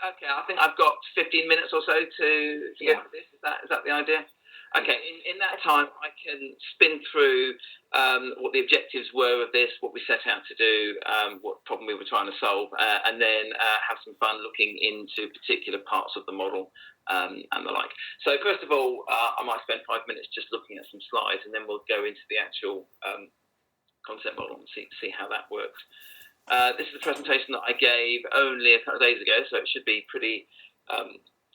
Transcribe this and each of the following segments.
Okay, I think I've got 15 minutes or so to get to this. Is that the idea? Okay, in that time, I can spin through what the objectives were of this, what we set out to do, what problem we were trying to solve, and then have some fun looking into particular parts of the model and the like. So first of all, I might spend 5 minutes just looking at some slides, and then we'll go into the actual concept model and see how that works. This is a presentation that I gave only a couple of days ago, so it should be pretty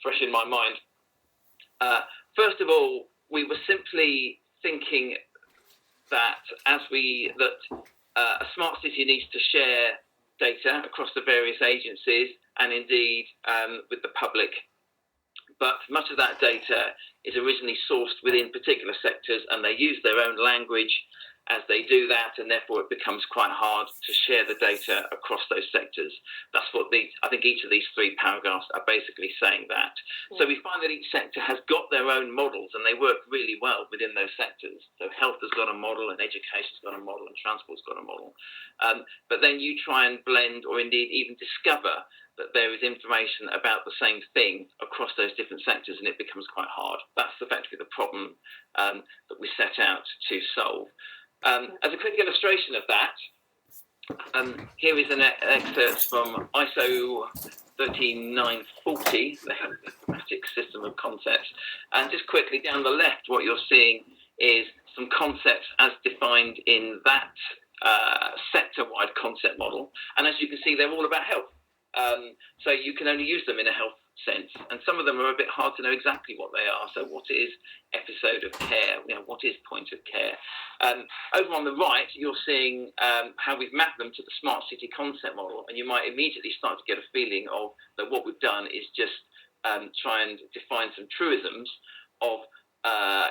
fresh in my mind. First of all, we were simply thinking that a smart city needs to share data across the various agencies and indeed with the public. But much of that data is originally sourced within particular sectors, and they use their own language as they do that, and therefore it becomes quite hard to share the data across those sectors. That's what I think each of these 3 paragraphs are basically saying that. So we find that each sector has got their own models, and they work really well within those sectors. So health has got a model, and education's got a model, and transport's got a model. But then you try and blend, or indeed even discover, that there is information about the same thing across those different sectors, and it becomes quite hard. That's effectively the problem that we set out to solve. As a quick illustration of that, here is an excerpt from ISO 13940, the Health Informatics System of Concepts. And just quickly down the left, what you're seeing is some concepts as defined in that sector-wide concept model. And as you can see, they're all about health. So you can only use them in a health sense, and some of them are a bit hard to know exactly what they are. So what is episode of care? What is point of care? Over on the right, you're seeing how we've mapped them to the smart city concept model, and you might immediately start to get a feeling of that what we've done is just try and define some truisms of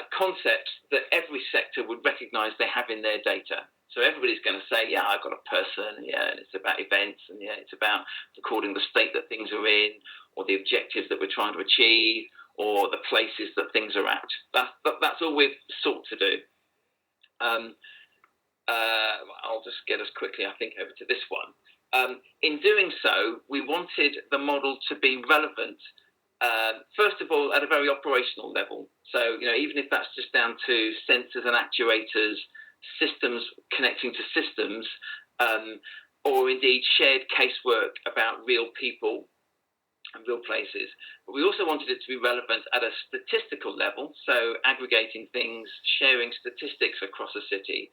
concepts that every sector would recognize they have in their data. So everybody's going to say, yeah, I've got a person, and it's about events, and it's about recording the state that things are in, or the objectives that we're trying to achieve, or the places that things are at. That's all we've sought to do. I'll just get us quickly, I think, over to this one. In doing so, we wanted the model to be relevant, first of all, at a very operational level. So, even if that's just down to sensors and actuators, systems connecting to systems, or indeed shared casework about real people and real places. But we also wanted it to be relevant at a statistical level, so aggregating things, sharing statistics across a city.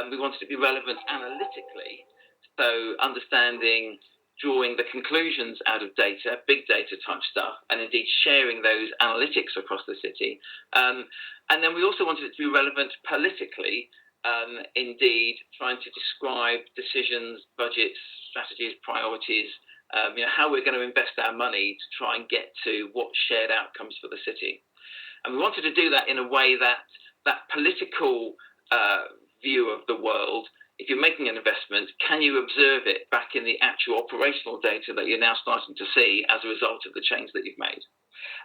We wanted it to be relevant analytically, so understanding, drawing the conclusions out of data, big data type stuff, and indeed sharing those analytics across the city. And then we also wanted it to be relevant politically, indeed trying to describe decisions, budgets, strategies, priorities, how we're going to invest our money to try and get to what shared outcomes for the city. And we wanted to do that in a way that political view of the world, if you're making an investment, can you observe it back in the actual operational data that you're now starting to see as a result of the change that you've made?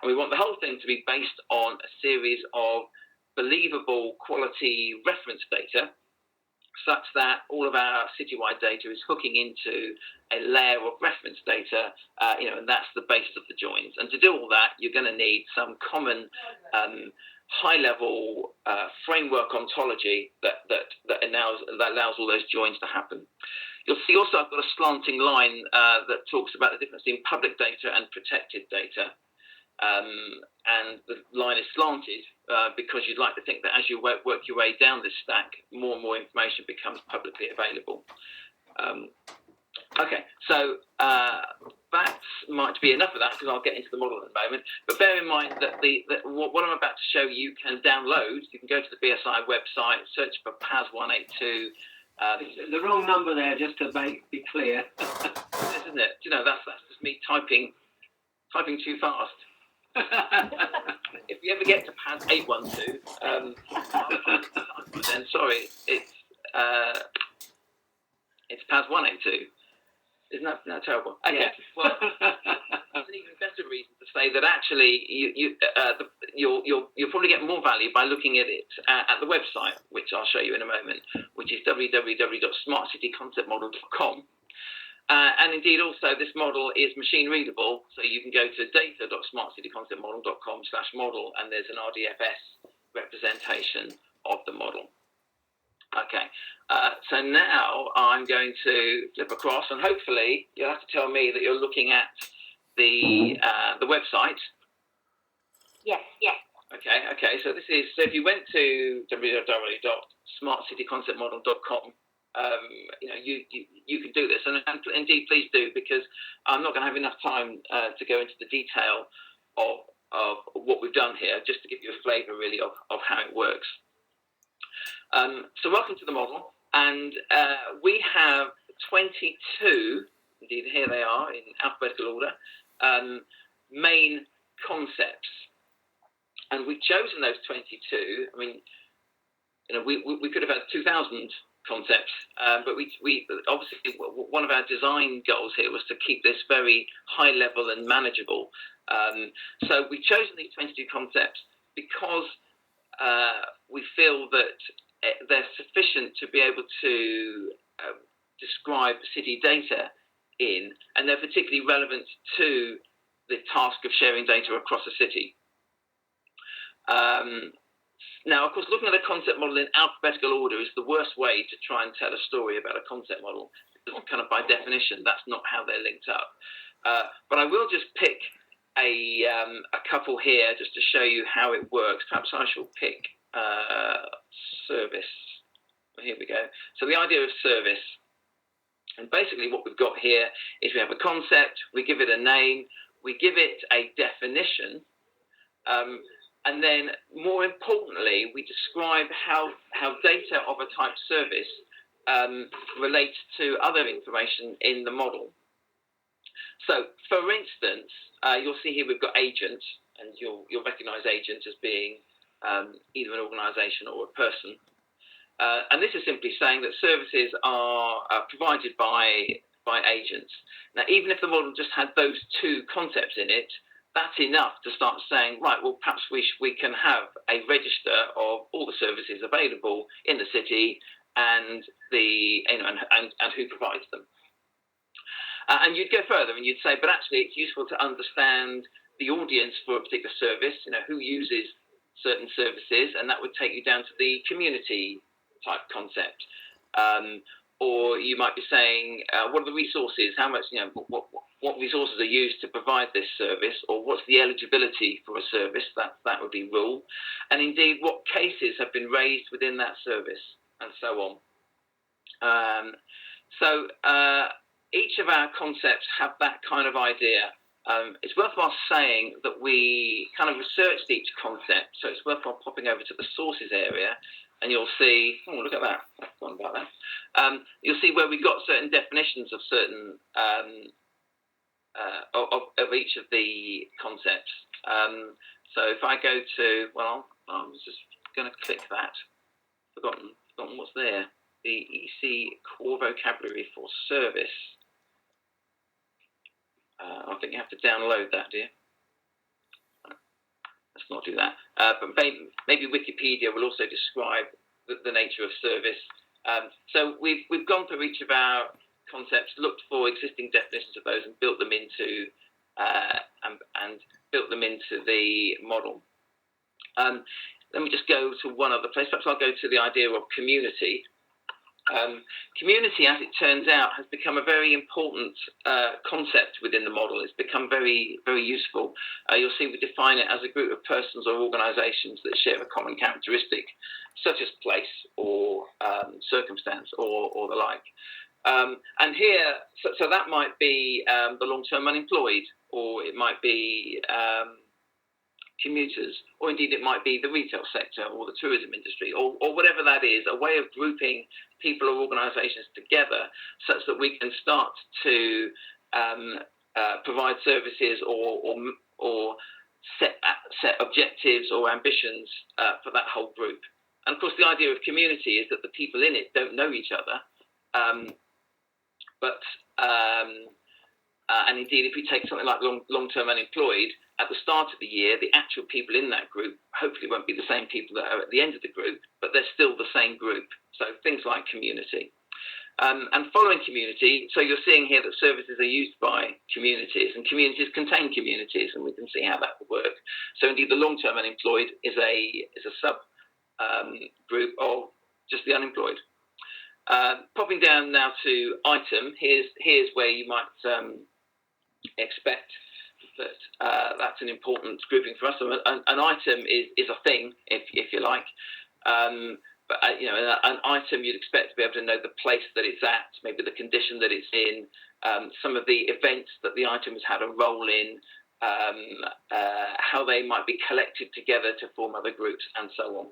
And we want the whole thing to be based on a series of believable quality reference data, such that all of our citywide data is hooking into a layer of reference data, and that's the basis of the joins. And to do all that, you're going to need some common high-level framework ontology that allows all those joins to happen. You'll see also I've got a slanting line that talks about the difference between public data and protected data. And the line is slanted because you'd like to think that as you work your way down this stack, more and more information becomes publicly available. Okay, so that might be enough of that, because I'll get into the model in a moment. But bear in mind that what I'm about to show you can download. You can go to the BSI website, search for PAS 182. The wrong number there, just to be clear. Isn't it? That's just me typing too fast. If you ever get to PAS 812, then sorry, it's PAS 182. Isn't that terrible? Okay, yeah. Well, that's an even better reason to say that actually you'll probably get more value by looking at it at the website, which I'll show you in a moment, which is www.smartcityconceptmodel.com. And and indeed also this model is machine readable, so you can go to data.smartcityconceptmodel.com/model, and there's an RDFS representation of the model. Okay, so now I'm going to flip across, and hopefully you'll have to tell me that you're looking at the website. Yes. Okay. So this is, so if you went to www.smartcityconceptmodel.com, you can do this, and indeed please do, because I'm not going to have enough time to go into the detail of what we've done here, just to give you a flavour really of how it works. So welcome to the model, and we have 22, indeed here they are in alphabetical order, main concepts. And we've chosen those 22. I mean, we could have had 2,000 concepts, but we obviously, one of our design goals here was to keep this very high level and manageable. So we've chosen these 22 concepts because we feel that they're sufficient to be able to describe city data in, and they're particularly relevant to the task of sharing data across a city. Now, of course, looking at a concept model in alphabetical order is the worst way to try and tell a story about a concept model, because kind of by definition, that's not how they're linked up. But I will just pick a couple here just to show you how it works. Perhaps I shall pick service. Here we go. So the idea of service. And basically what we've got here is we have a concept, we give it a name, we give it a definition, and then, more importantly, we describe how data of a type service relates to other information in the model. So, for instance, you'll see here we've got agents, and you'll recognise agents as being either an organisation or a person. And this is simply saying that services are provided by agents. Now, even if the model just had those two concepts in it, that's enough to start saying, right, well, perhaps we can have a register of all the services available in the city and and who provides them. And you'd go further and you'd say, but actually it's useful to understand the audience for a particular service, who uses certain services, and that would take you down to the community type concept. Or you might be saying, what are the resources? How much, what resources are used to provide this service? Or what's the eligibility for a service? That would be rule. And indeed, what cases have been raised within that service, and so on. So each of our concepts have that kind of idea. It's worthwhile saying that we kind of researched each concept, so it's worthwhile popping over to the sources area, and you'll see, oh, look at that, I've forgotten about that. You'll see where we've got certain definitions of certain, of each of the concepts. So if I go to, well, I was just going to click that, forgotten what's there, the EC core vocabulary for service. I think you have to download that, do you? Let's not do that. But maybe Wikipedia will also describe the nature of service. So we've gone through each of our concepts, looked for existing definitions of those, and built them into the model. Let me just go to one other place. Perhaps I'll go to the idea of community. Community, as it turns out, has become a very important concept within the model. It's become very, very useful. You'll see we define it as a group of persons or organisations that share a common characteristic, such as place or circumstance or the like. And here, so that might be the long-term unemployed, or it might be commuters, or indeed it might be the retail sector or the tourism industry, or whatever that is, a way of grouping people or organisations together such that we can start to provide services or set objectives or ambitions for that whole group. And of course, the idea of community is that the people in it don't know each other, and indeed, if we take something like long-term unemployed, at the start of the year, the actual people in that group hopefully won't be the same people that are at the end of the group, but they're still the same group. So things like community. And following community, so you're seeing here that services are used by communities, and communities contain communities, and we can see how that would work. So indeed, the long-term unemployed is a sub group of just the unemployed. Popping down now to item, here's where you might expect that that's an important grouping for us. So an item is a thing, if you like. But an item you'd expect to be able to know the place that it's at, maybe the condition that it's in, some of the events that the item has had a role in, how they might be collected together to form other groups, and so on.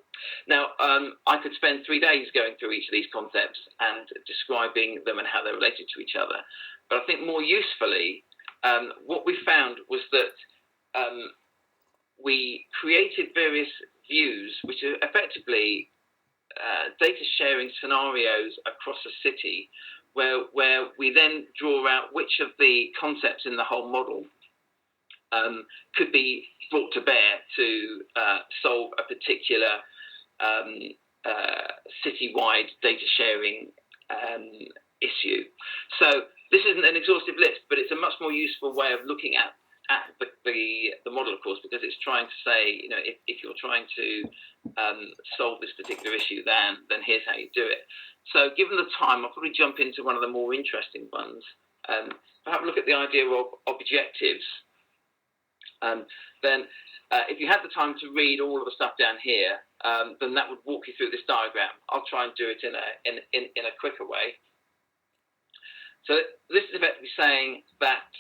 Now, I could spend 3 days going through each of these concepts and describing them and how they're related to each other. But I think more usefully, what we found was that we created various views, which are effectively data sharing scenarios across a city, where we then draw out which of the concepts in the whole model could be brought to bear to solve a particular citywide data sharing issue. So this isn't an exhaustive list, but it's a much more useful way of looking at the model, of course, because it's trying to say, if you're trying to solve this particular issue, then here's how you do it. So given the time, I'll probably jump into one of the more interesting ones. Have a look at the idea of objectives. Then if you had the time to read all of the stuff down here, then that would walk you through this diagram. I'll try and do it in a quicker way. So this is effectively saying that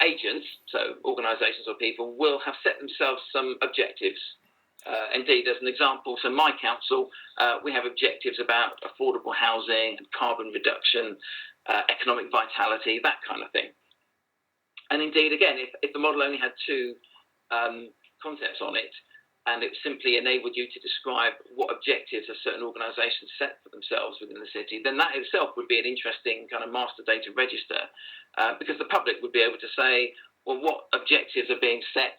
agents, so organisations or people, will have set themselves some objectives. Indeed, as an example, so my council, we have objectives about affordable housing and carbon reduction, economic vitality, that kind of thing. And indeed, again, if the model only had two concepts on it, and it simply enabled you to describe what objectives a certain organisation set for themselves within the city, then that itself would be an interesting kind of master data register, because the public would be able to say, well, what objectives are being set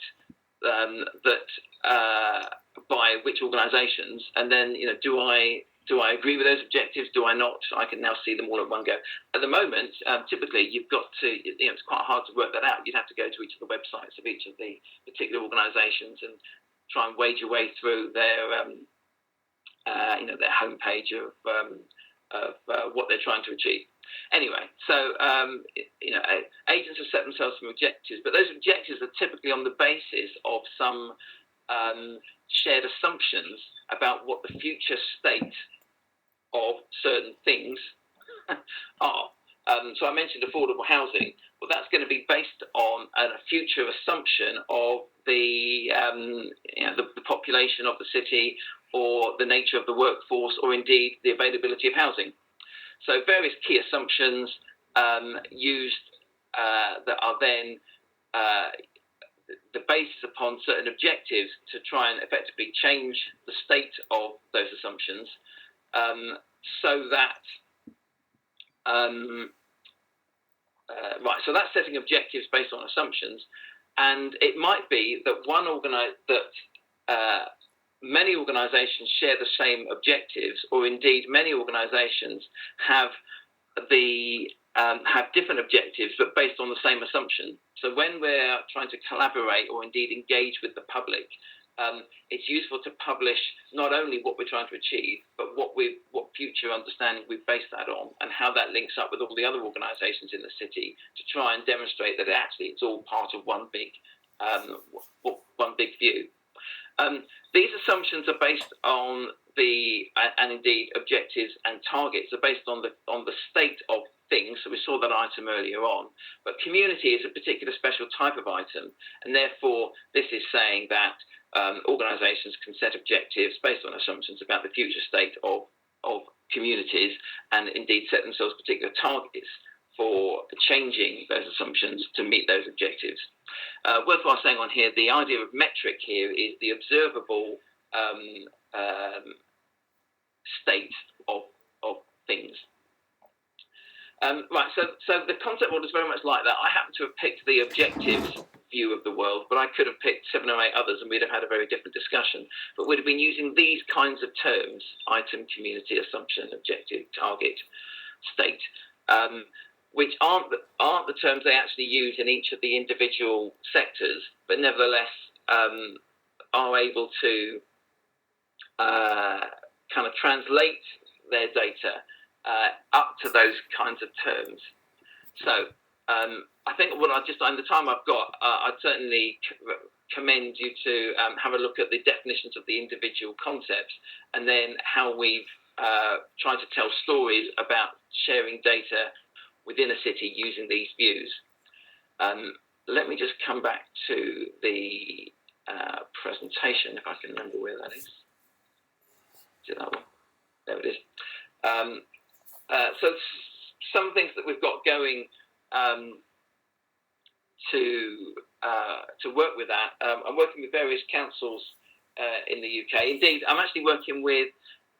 by which organisations, and then do I agree with those objectives? Do I not? I can now see them all at one go. At the moment, typically you've got to, it's quite hard to work that out. You'd have to go to each of the websites of each of the particular organisations and try and wade your way through their homepage of what they're trying to achieve. Anyway, so agents have set themselves some objectives, but those objectives are typically on the basis of some shared assumptions about what the future state of certain things are. So I mentioned affordable housing. Well, that's going to be based on a future assumption of the population of the city, or the nature of the workforce, or indeed the availability of housing. So various key assumptions used that are then the basis upon certain objectives to try and effectively change the state of those assumptions, so that so that's setting objectives based on assumptions, and it might be that many organisations share the same objectives, or indeed many organisations have different objectives but based on the same assumption. So when we're trying to collaborate or indeed engage with the public, it's useful to publish not only what we're trying to achieve, but what future understanding we've based that on, and how that links up with all the other organisations in the city, to try and demonstrate that actually it's all part of one big view. These assumptions are based on and indeed objectives and targets are based on the state of things. So we saw that item earlier on, but community is a particular special type of item, and therefore this is saying that organisations can set objectives based on assumptions about the future state of communities, and indeed set themselves particular targets for changing those assumptions to meet those objectives. Worthwhile saying on here, the idea of metric here is the observable state of things. So the concept model is very much like that. I happen to have picked the objectives view of the world, but I could have picked 7 or 8 others and we'd have had a very different discussion. But we'd have been using these kinds of terms: item, community, assumption, objective, target, state, which aren't the terms they actually use in each of the individual sectors, but nevertheless are able to kind of translate their data up to those kinds of terms. So I think what in the time I've got, I'd certainly commend you to have a look at the definitions of the individual concepts, and then how we've tried to tell stories about sharing data within a city using these views. Let me just come back to the presentation, if I can remember where that is. Is it that one? There it is. So some things that we've got going to work with that. I'm working with various councils in the UK. Indeed, I'm actually working with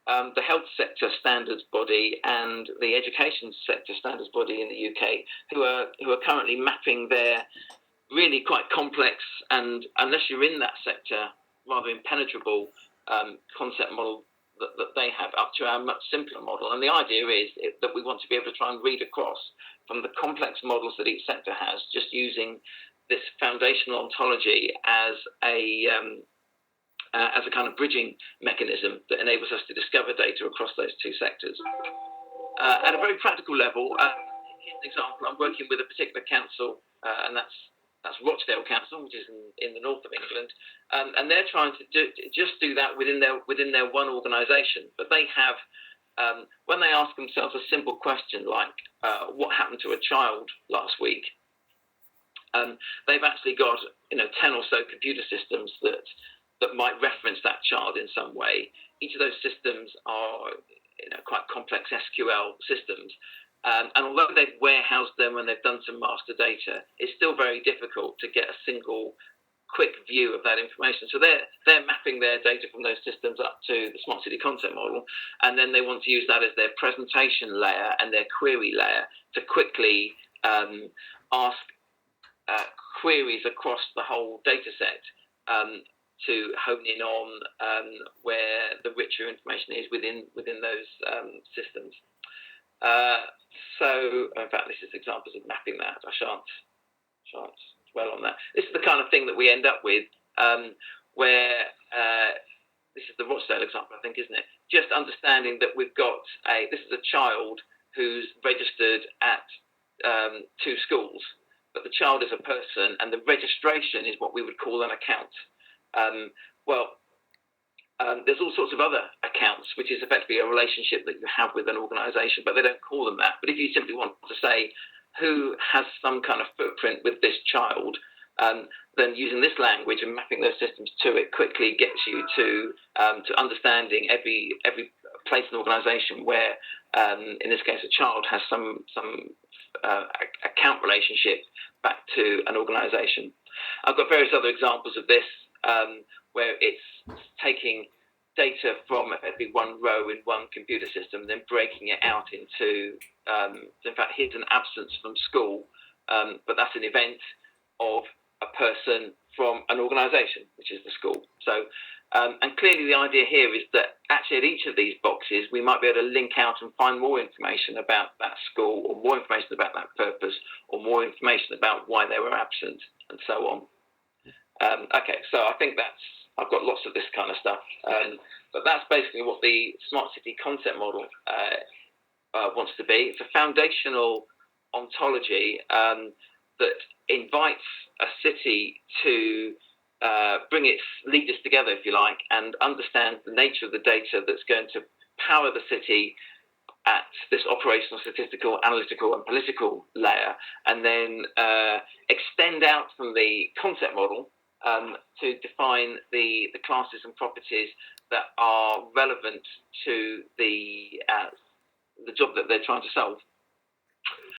the health sector standards body and the education sector standards body in the UK, who are currently mapping their really quite complex, and unless you're in that sector, rather impenetrable concept model that they have, up to our much simpler model. And the idea is that we want to be able to try and read across from the complex models that each sector has, just using this foundational ontology as a kind of bridging mechanism that enables us to discover data across those two sectors. At a very practical level, here's an example. I'm working with a particular council, and that's Rochdale Council, which is in the north of England, and they're trying to do that within their one organisation. But they have, when they ask themselves a simple question like, "What happened to a child last week?" They've actually got 10 or so computer systems that might reference that child in some way. Each of those systems are quite complex SQL systems. And although they've warehoused them and they've done some master data, it's still very difficult to get a single quick view of that information. So they're mapping their data from those systems up to the Smart City Concept Model, and then they want to use that as their presentation layer and their query layer to quickly ask queries across the whole data set to hone in on where the richer information is within those systems. So, in fact, this is examples of mapping that. I shan't dwell on that. This is the kind of thing that we end up with, where this is the Rochdale example, I think, isn't it? Just understanding that we've got this is a child who's registered at 2 schools, but the child is a person, and the registration is what we would call an account. There's all sorts of other accounts, which is effectively a relationship that you have with an organisation, but they don't call them that. But if you simply want to say who has some kind of footprint with this child, then using this language and mapping those systems to it quickly gets you to understanding every place in an organisation where, in this case, a child has some account relationship back to an organisation. I've got various other examples of this, where it's taking data from effectively one row in one computer system, then breaking it out into, in fact, here's an absence from school, but that's an event of a person from an organisation, which is the school. So, and clearly the idea here is that actually at each of these boxes, we might be able to link out and find more information about that school, or more information about that purpose, or more information about why they were absent, and so on. Okay, so I think I've got lots of this kind of stuff, but that's basically what the Smart City Concept Model wants to be. It's a foundational ontology that invites a city to bring its leaders together, if you like, and understand the nature of the data that's going to power the city at this operational, statistical, analytical, and political layer, and then extend out from the concept model to define the classes and properties that are relevant to the job that they're trying to solve.